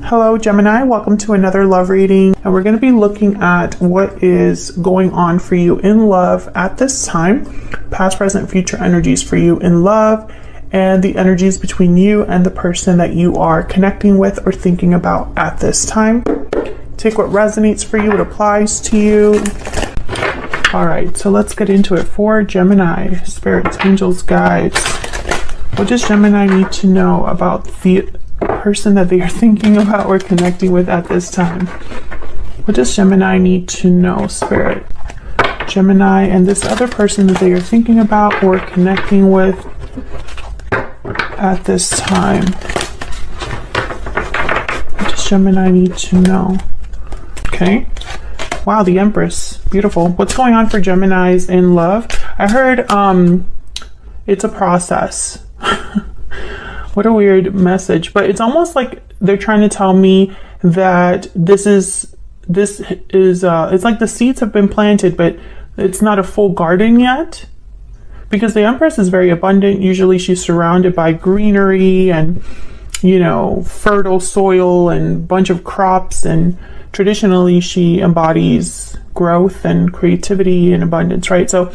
Hello Gemini, welcome to another love reading, and we're going to be looking at what is going on for you in love at this time, past, present, future energies for you in love, and the energies between you and the person that you are connecting with or thinking about at this time. Take what resonates for you, what applies to you. All right, so let's get into it. For Gemini, spirits, angels, guides, what does Gemini need to know about the person that they are thinking about or connecting with at this time? What does Gemini need to know, Spirit? Gemini and this other person that they are thinking about or connecting with at this time. What does Gemini need to know? Okay. Wow, the Empress. Beautiful. What's going on for Geminis in love? I heard it's a process. What a weird message, but it's almost like they're trying to tell me that this is it's like the seeds have been planted, but it's not a full garden yet, because the Empress is very abundant. Usually she's surrounded by greenery and, you know, fertile soil and a bunch of crops, and traditionally she embodies growth and creativity and abundance, right? So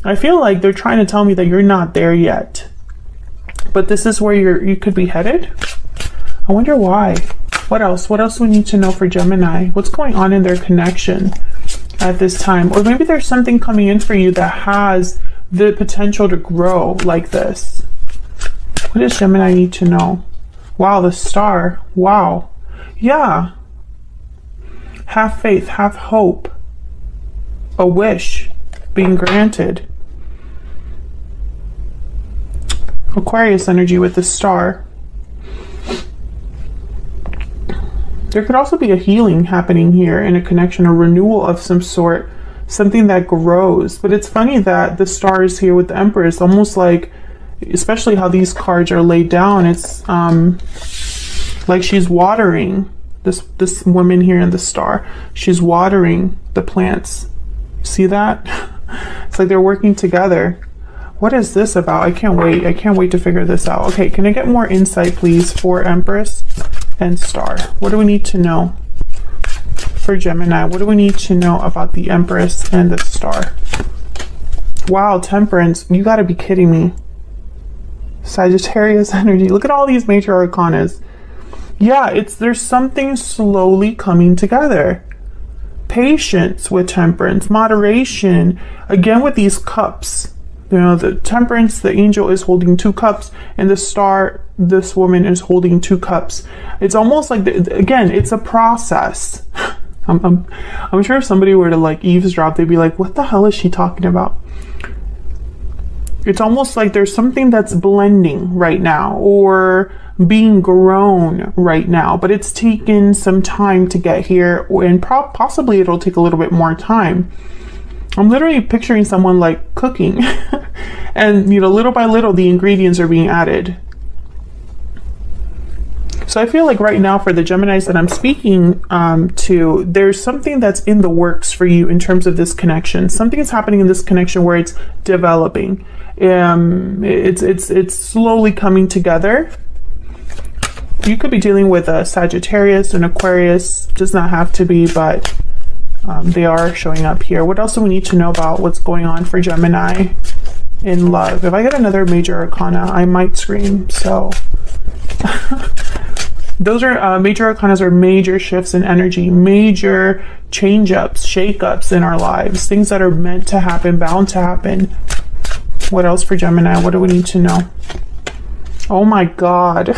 I feel like they're trying to tell me that you're not there yet, but this is where you could be headed. I wonder why. What else we need to know for Gemini? What's going on in their connection at this time? Or maybe there's something coming in for you that has the potential to grow like this. What does Gemini need to know? Wow, the Star. Wow. Yeah. Have faith, have hope. A wish being granted. Aquarius energy with the Star. There could also be a healing happening here in a connection, a renewal of some sort, something that grows. But it's funny that the Star is here with the Empress, almost like, especially how these cards are laid down, it's like she's watering this woman here in the Star. She's watering the plants. See that? It's like they're working together. What is this about? I can't wait to figure this out. Okay, can I get more insight, please, for Empress and Star? What do we need to know for Gemini? What do we need to know about the Empress and the Star? Wow, Temperance. You got to be kidding me. Sagittarius energy. Look at all these major arcanas. Yeah, there's something slowly coming together. Patience with Temperance, moderation. Again with these cups. You know, the Temperance, the angel is holding 2 cups, and the Star, this woman is holding 2 cups. It's almost like, again, it's a process. I'm sure if somebody were to like eavesdrop, they'd be like, what the hell is she talking about? It's almost like there's something that's blending right now or being grown right now, but it's taken some time to get here, and possibly it'll take a little bit more time. I'm literally picturing someone like cooking and, you know, little by little the ingredients are being added. So I feel like right now for the Geminis that I'm speaking to, there's something that's in the works for you in terms of this connection. Something is happening in this connection where it's developing. It's slowly coming together. You could be dealing with a Sagittarius, an Aquarius, does not have to be, but they are showing up here. What else do we need to know about what's going on for Gemini in love? If I get another major arcana, I might scream. So those are major arcanas are major shifts in energy, major change-ups, shake-ups in our lives, things that are meant to happen, bound to happen. What else for Gemini? What do we need to know? Oh my God.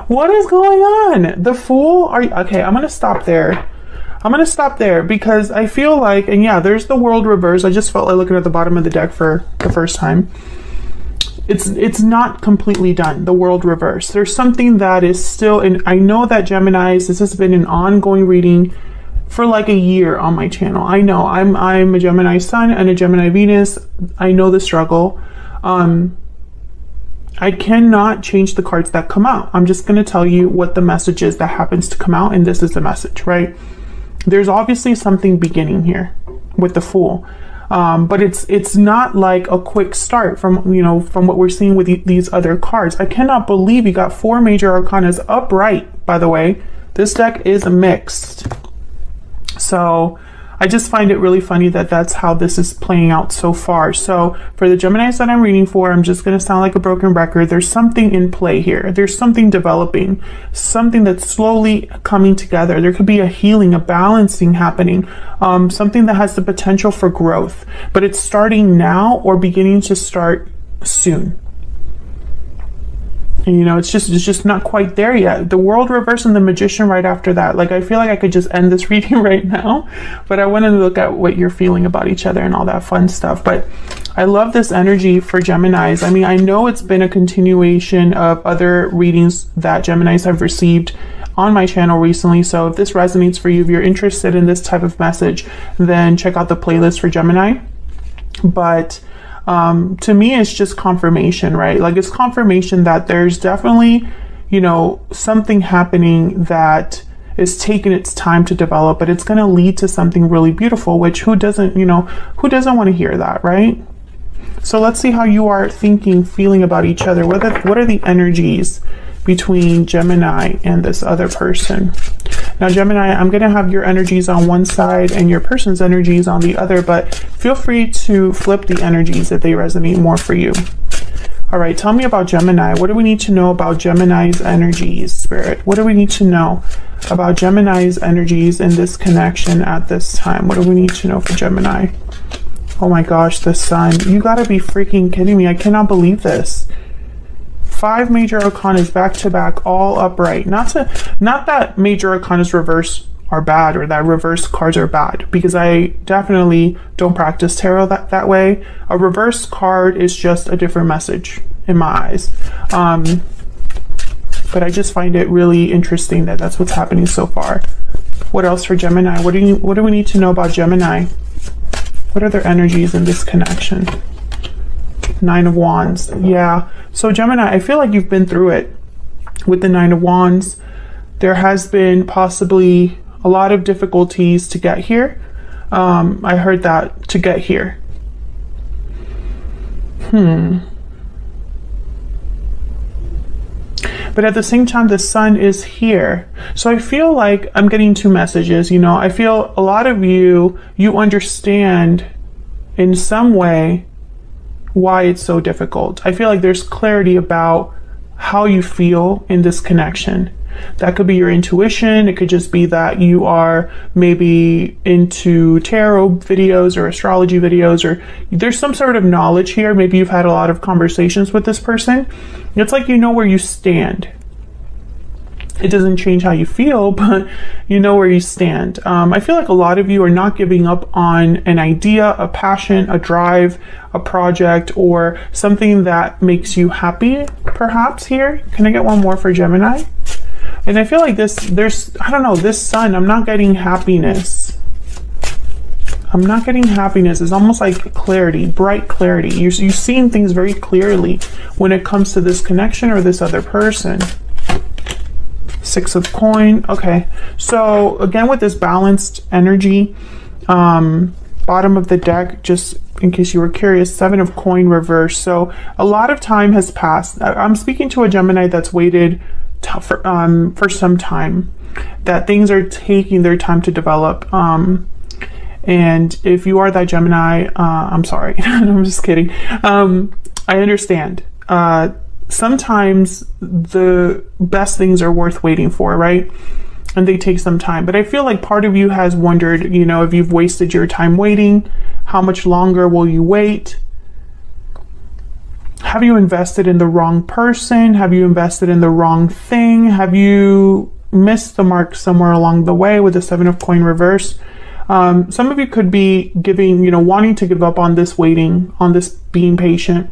What is going on? The Fool? Okay, I'm going to stop there. Because I feel like, and yeah, there's the World reverse. I just felt like looking at the bottom of the deck for the first time. It's not completely done, the World reverse. There's something that is still, and I know that Geminis, this has been an ongoing reading for like a year on my channel. I know I'm a Gemini Sun and a Gemini Venus. I know the struggle. I cannot change the cards that come out. I'm just going to tell you what the message is that happens to come out, and this is the message, right? There's obviously something beginning here with the Fool. But it's not like a quick start from, you know, from what we're seeing with these other cards. I cannot believe you got 4 major arcanas upright, by the way. This deck is mixed. So I just find it really funny that that's how this is playing out so far. So for the Geminis that I'm reading for, I'm just going to sound like a broken record. There's something in play here. There's something developing, something that's slowly coming together. There could be a healing, a balancing happening, something that has the potential for growth, but it's starting now or beginning to start soon. And, you know, it's just not quite there yet. The World reverse and the Magician right after that. Like, I feel like I could just end this reading right now, but I wanted to look at what you're feeling about each other and all that fun stuff. But I love this energy for Geminis. I mean, I know it's been a continuation of other readings that Geminis have received on my channel recently. So if this resonates for you, if you're interested in this type of message, then check out the playlist for Gemini. But to me, it's just confirmation, right? Like, it's confirmation that there's definitely, you know, something happening that is taking its time to develop, but it's going to lead to something really beautiful, which who doesn't want to hear that, right? So let's see how you are thinking, feeling about each other. What are the energies between Gemini and this other person? Now, Gemini, I'm going to have your energies on one side and your person's energies on the other, but feel free to flip the energies if they resonate more for you. All right, tell me about Gemini. What do we need to know about Gemini's energies, Spirit? What do we need to know about Gemini's energies in this connection at this time? What do we need to know for Gemini? Oh my gosh, the Sun. You gotta be freaking kidding me. I cannot believe this. 5 major arcanas back to back, all upright. Not that major arcanas reverse are bad or that reverse cards are bad, because I definitely don't practice tarot that way. A reverse card is just a different message in my eyes. But I just find it really interesting that that's what's happening so far. What else for Gemini? What do we need to know about Gemini? What are their energies in this connection? 9 of Wands. Yeah. So Gemini, I feel like you've been through it with the 9 of Wands. There has been possibly a lot of difficulties to get here. I heard that, to get here. But at the same time, the Sun is here. So I feel like I'm getting 2 messages. You know, I feel a lot of you understand in some way why it's so difficult. I feel like there's clarity about how you feel in this connection. That could be your intuition. It could just be that you are maybe into tarot videos or astrology videos, or there's some sort of knowledge here. Maybe you've had a lot of conversations with this person. It's like you know where you stand. It doesn't change how you feel, but you know where you stand. I feel like a lot of you are not giving up on an idea, a passion, a drive, a project, or something that makes you happy, perhaps here. Can I get one more for Gemini? And I feel like I don't know, this Sun, I'm not getting happiness. I'm not getting happiness. It's almost like clarity, bright clarity. You're seeing things very clearly when it comes to this connection or this other person. 6 of Coin. Okay, so again with this balanced energy, bottom of the deck, just in case you were curious, 7 of Coin reverse. So a lot of time has passed. I'm speaking to a Gemini that's waited for some time, that things are taking their time to develop. And if you are that Gemini, I'm sorry. I'm just kidding. I understand. Sometimes the best things are worth waiting for, right? And they take some time. But I feel like part of you has wondered, you know, if you've wasted your time waiting, how much longer will you wait? Have you invested in the wrong person? Have you invested in the wrong thing? Have you missed the mark somewhere along the way with the 7 of Coin reverse? Some of you could be giving, you know, wanting to give up on this waiting, on this being patient.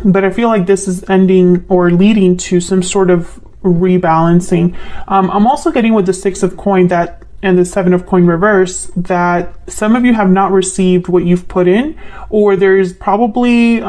But I feel like this is ending or leading to some sort of rebalancing. I'm also getting with the 6 of Coin and the 7 of Coin reverse that some of you have not received what you've put in, or there's probably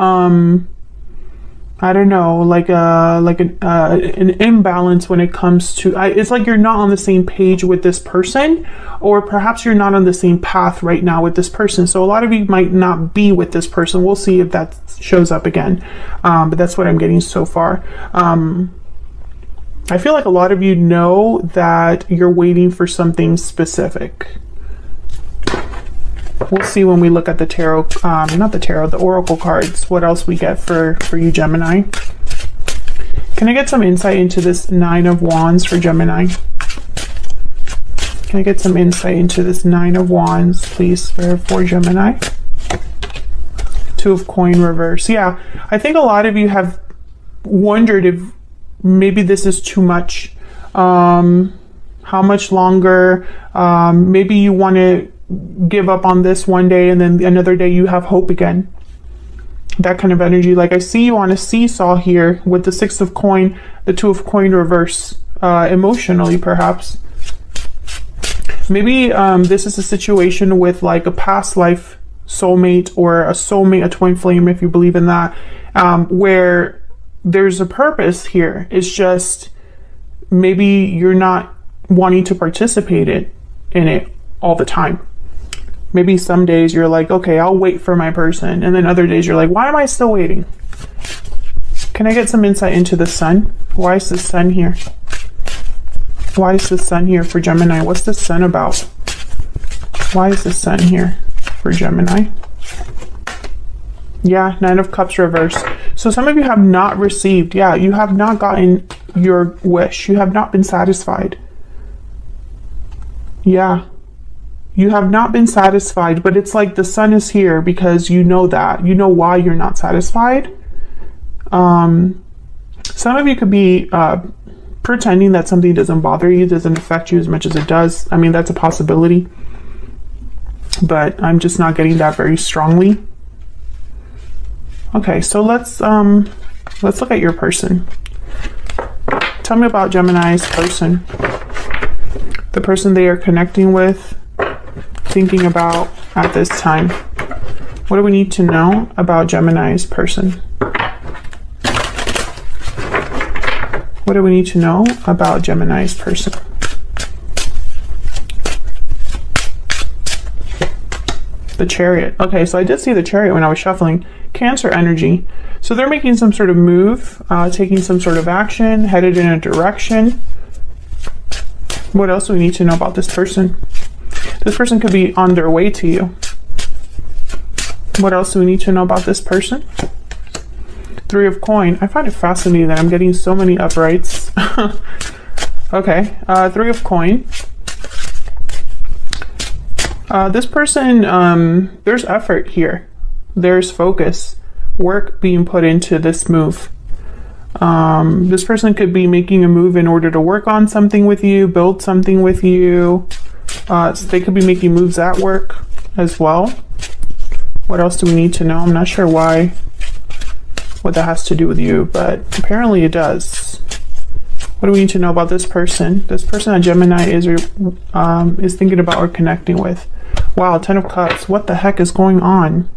I don't know, an imbalance when it comes to, it's like you're not on the same page with this person, or perhaps you're not on the same path right now with this person. So a lot of you might not be with this person. We'll see if that shows up again. But that's what I'm getting so far. I feel like a lot of you know that you're waiting for something specific. We'll see when we look at the tarot, not the tarot, the oracle cards, what else we get for you, Gemini. Can I get some insight into this Nine of Wands for Gemini? Can I get some insight into this Nine of Wands, please, for Gemini? Two of Coin reverse. Yeah, I think a lot of you have wondered if maybe this is too much. How much longer? Maybe you want to give up on this one day and then another day you have hope again. That kind of energy. Like I see you on a seesaw here with the Six of Coin, the Two of Coin reverse, emotionally perhaps. Maybe this is a situation with like a past life soulmate, or a soulmate, a twin flame if you believe in that, where there's a purpose here. It's just maybe you're not wanting to participate in it all the time. Maybe some days you're like, okay, I'll wait for my person. And then other days you're like, why am I still waiting? Can I get some insight into the sun? Why is the sun here? Why is the sun here for Gemini? What's the sun about? Why is the sun here for Gemini? Yeah, Nine of Cups reverse. So some of you have not received. Yeah, you have not gotten your wish. You have not been satisfied. Yeah. You have not been satisfied, but it's like the sun is here because you know that. You know why you're not satisfied. Some of you could be pretending that something doesn't bother you, doesn't affect you as much as it does. I mean, that's a possibility. But I'm just not getting that very strongly. Okay, so let's look at your person. Tell me about Gemini's person. The person they are connecting with, thinking about at this time. What do we need to know about Gemini's person? What do we need to know about Gemini's person? The Chariot. Okay, so I did see the Chariot when I was shuffling. Cancer energy. So they're making some sort of move, taking some sort of action, headed in a direction. What else do we need to know about this person? This person could be on their way to you. What else do we need to know about this person? Three of Coin. I find it fascinating that I'm getting so many uprights. Okay, Three of Coin. This person, there's effort here. There's focus, work being put into this move. This person could be making a move in order to work on something with you, build something with you. So they could be making moves at work as well. What else do we need to know? I'm not sure what that has to do with you, but apparently it does. What do we need to know about this person? This person that Gemini is thinking about or connecting with. Wow, Ten of Cups. What the heck is going on?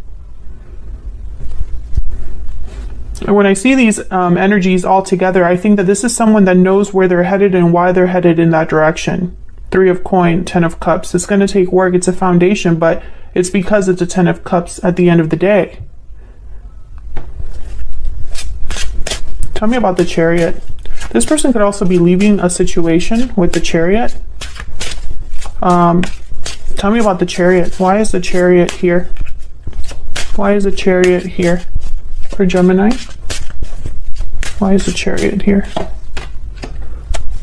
When I see these energies all together, I think that this is someone that knows where they're headed and why they're headed in that direction. Three of Coin, Ten of Cups. It's going to take work. It's a foundation, but it's because it's a Ten of Cups at the end of the day. Tell me about the Chariot. This person could also be leaving a situation with the Chariot. Tell me about the Chariot. Why is the Chariot here? Why is the Chariot here for Gemini? Why is the Chariot here?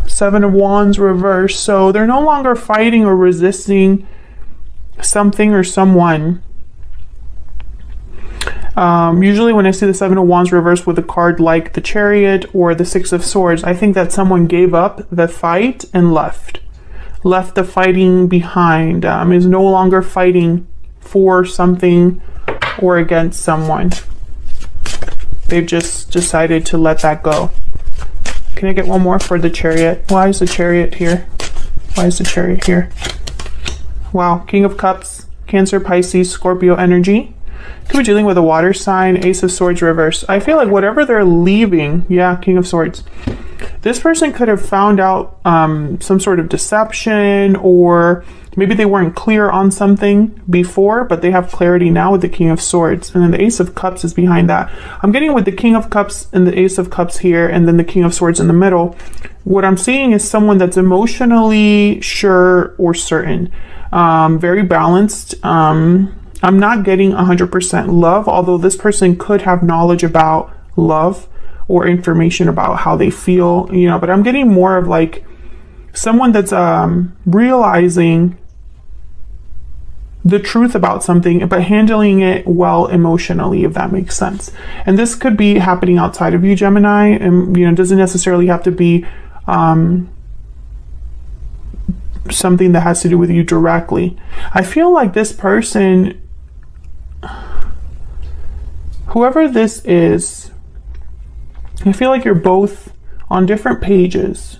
Seven of Wands reverse. So they're no longer fighting or resisting something or someone. Usually when I see the Seven of Wands reversed with a card like the Chariot or the Six of Swords, I think that someone gave up the fight and left the fighting behind, is no longer fighting for something or against someone. They've just decided to let that go. Can I get one more for the Chariot? Why is the Chariot here? Why is the Chariot here? Wow, King of Cups, Cancer, Pisces, Scorpio energy. Could be dealing with a water sign, Ace of Swords reverse. I feel like whatever they're leaving, yeah, King of Swords. This person could have found out some sort of deception, or maybe they weren't clear on something before, but they have clarity now with the King of Swords. And then the Ace of Cups is behind that. I'm getting with the King of Cups and the Ace of Cups here, and then the King of Swords in the middle. What I'm seeing is someone that's emotionally sure or certain, very balanced. I'm not getting 100% love, although this person could have knowledge about love or information about how they feel, you know, but I'm getting more of like someone that's realizing the truth about something, but handling it well emotionally, if that makes sense. And this could be happening outside of you, Gemini, and, you know, doesn't necessarily have to be something that has to do with you directly. I feel like this person, whoever this is, I feel like you're both on different pages.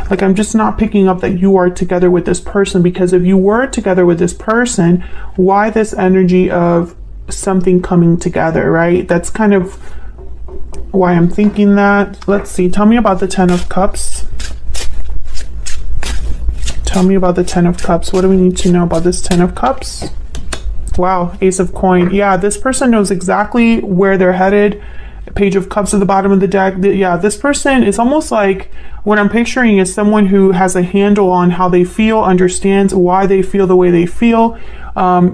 Like, I'm just not picking up that you are together with this person, because if you were together with this person, why this energy of something coming together, right? That's kind of why I'm thinking that. Let's see. Tell me about the Ten of Cups. Tell me about the Ten of Cups. What do we need to know about this Ten of Cups? Wow, Ace of Coin. Yeah, this person knows exactly where they're headed. Page of Cups at the bottom of the deck. Yeah, this person is almost like, what I'm picturing is someone who has a handle on how they feel, understands why they feel the way they feel,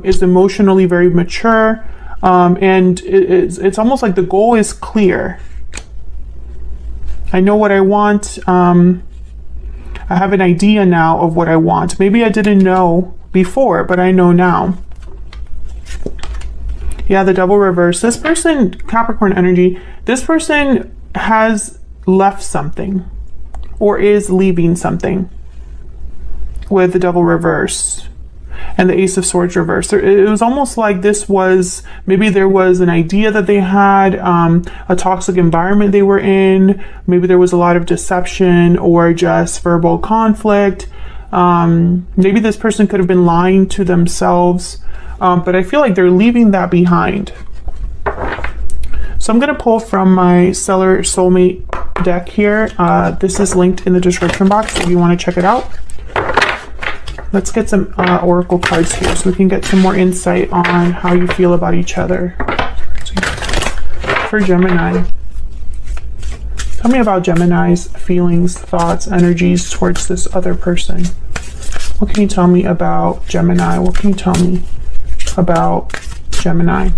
is emotionally very mature, and it's almost like the goal is clear. I know what I want. I have an idea now of what I want. Maybe I didn't know before, but I know now. Yeah, the double reverse. This person, Capricorn energy, this person has left something or is leaving something with the double reverse and the Ace of Swords reverse. It was almost like this was, maybe there was an idea that they had, a toxic environment they were in. Maybe there was a lot of deception or just verbal conflict. Maybe this person could have been lying to themselves. But I feel like they're leaving that behind. So I'm going to pull from my Stellar Soulmate deck here. This is linked in the description box if you want to check it out. Let's get some oracle cards here so we can get some more insight on how you feel about each other. For Gemini, tell me about Gemini's feelings, thoughts, energies towards this other person. What can you tell me about Gemini? What can you tell me about Gemini?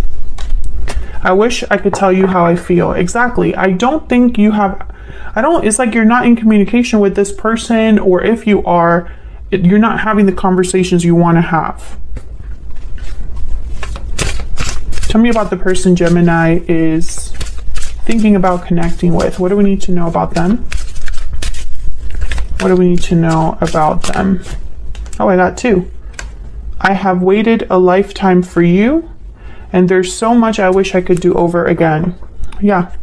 I wish I could tell you how I feel. Exactly. I don't think you have, it's like you're not in communication with this person, or if you are, you're not having the conversations you want to have. Tell me about the person Gemini is thinking about connecting with. What do we need to know about them? What do we need to know about them? Oh, I got two. I have waited a lifetime for you, and there's so much I wish I could do over again. Yeah.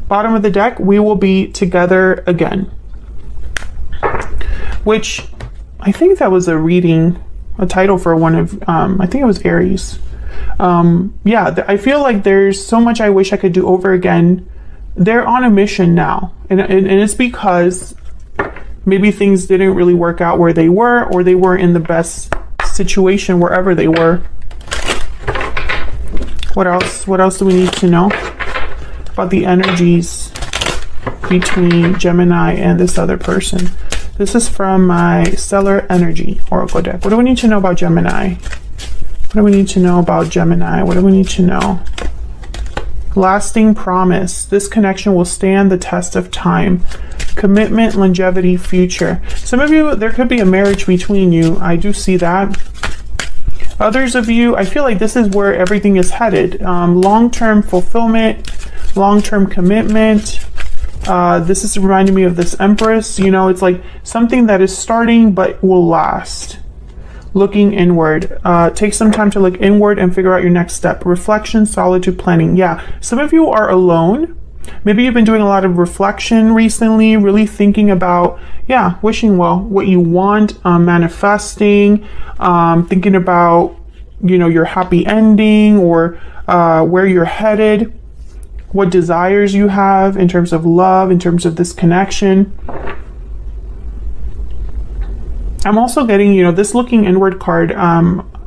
Bottom of the deck, we will be together again. Which, I think that was a reading, a title for one of, I think it was Aries. Yeah, I feel like there's so much I wish I could do over again. They're on a mission now, and it's because maybe things didn't really work out where they were, or they weren't in the best situation wherever they were. What else? What else do we need to know about the energies between Gemini and this other person? This is from my Stellar Energy Oracle deck. What do we need to know about Gemini? What do we need to know about Gemini? What do we need to know? Lasting promise. This connection will stand the test of time. Commitment, longevity, future. Some of you, there could be a marriage between you. I do see that. Others of you, I feel like this is where everything is headed. Long-term fulfillment, long-term commitment. This is reminding me of this Empress. You know, it's like something that is starting but will last. Looking inward. Take some time to look inward and figure out your next step. Reflection, solitude, planning. Yeah, some of you are alone. Maybe you've been doing a lot of reflection recently, really thinking about, yeah, wishing well, what you want, manifesting, thinking about, you know, your happy ending, or where you're headed, what desires you have in terms of love, in terms of this connection. I'm also getting, you know, this looking inward card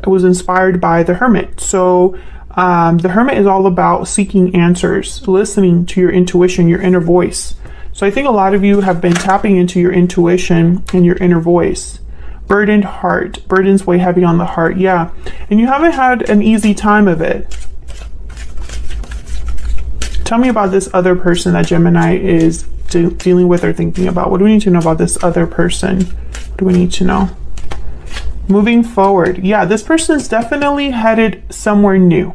was inspired by the Hermit. So the Hermit is all about seeking answers, listening to your intuition, your inner voice. So I think a lot of you have been tapping into your intuition and your inner voice. Burdened heart. Burdens weigh heavy on the heart. Yeah. And you haven't had an easy time of it. Tell me about this other person that Gemini is dealing with or thinking about. What do we need to know about this other person? What do we need to know? Moving forward. Yeah, this person is definitely headed somewhere new.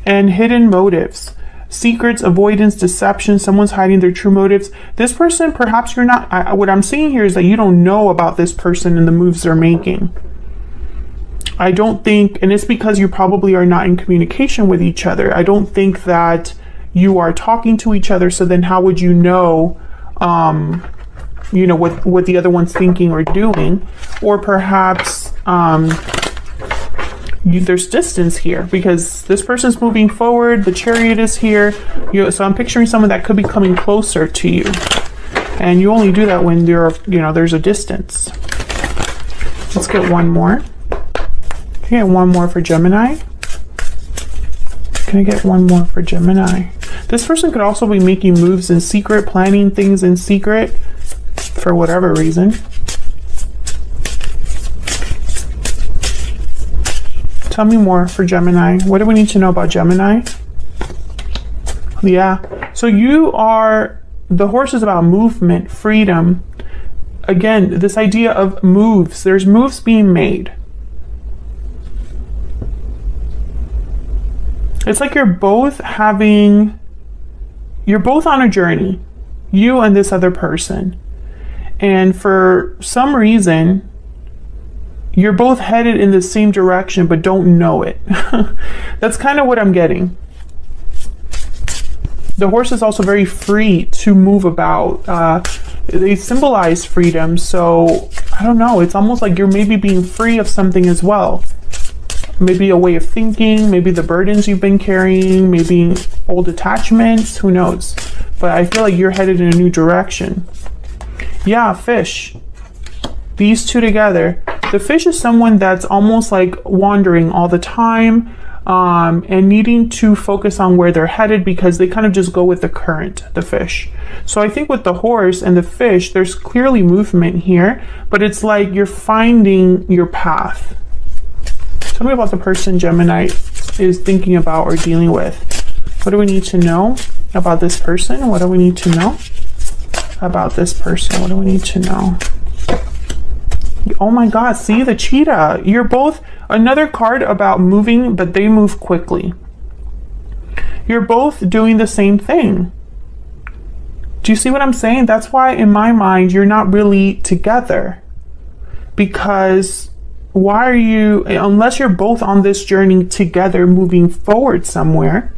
And hidden motives. Secrets, avoidance, deception. Someone's hiding their true motives. This person, perhaps you're not... what I'm seeing here is that you don't know about this person and the moves they're making. I don't think... And it's because you probably are not in communication with each other. I don't think that you are talking to each other. So then how would you know... you know, what the other one's thinking or doing? Or perhaps there's distance here because this person's moving forward, the Chariot is here. So I'm picturing someone that could be coming closer to you, and you only do that when there's a distance. Let's get one more. Can I get one more for Gemini? Can I get one more for Gemini? This person could also be making moves in secret, planning things in secret for whatever reason. Tell me more for Gemini. What do we need to know about Gemini? Yeah. So the horse is about movement, freedom. Again, this idea of moves. There's moves being made. It's like you're both on a journey. You and this other person. And for some reason, you're both headed in the same direction, but don't know it. That's kind of what I'm getting. The horse is also very free to move about. They symbolize freedom. So I don't know. It's almost like you're maybe being free of something as well. Maybe a way of thinking, maybe the burdens you've been carrying, maybe old attachments, who knows? But I feel like you're headed in a new direction. Yeah, fish. These two together. The fish is someone that's almost like wandering all the time and needing to focus on where they're headed because they kind of just go with the current, the fish. So I think with the horse and the fish, there's clearly movement here, but it's like you're finding your path. Tell me about the person Gemini is thinking about or dealing with. What do we need to know about this person? What do we need to know about this person? What do we need to know? Oh my God, see the cheetah. You're both, another card about moving, but they move quickly. You're both doing the same thing. Do you see what I'm saying? That's why in my mind, you're not really together. Because why are you, unless you're both on this journey together moving forward somewhere,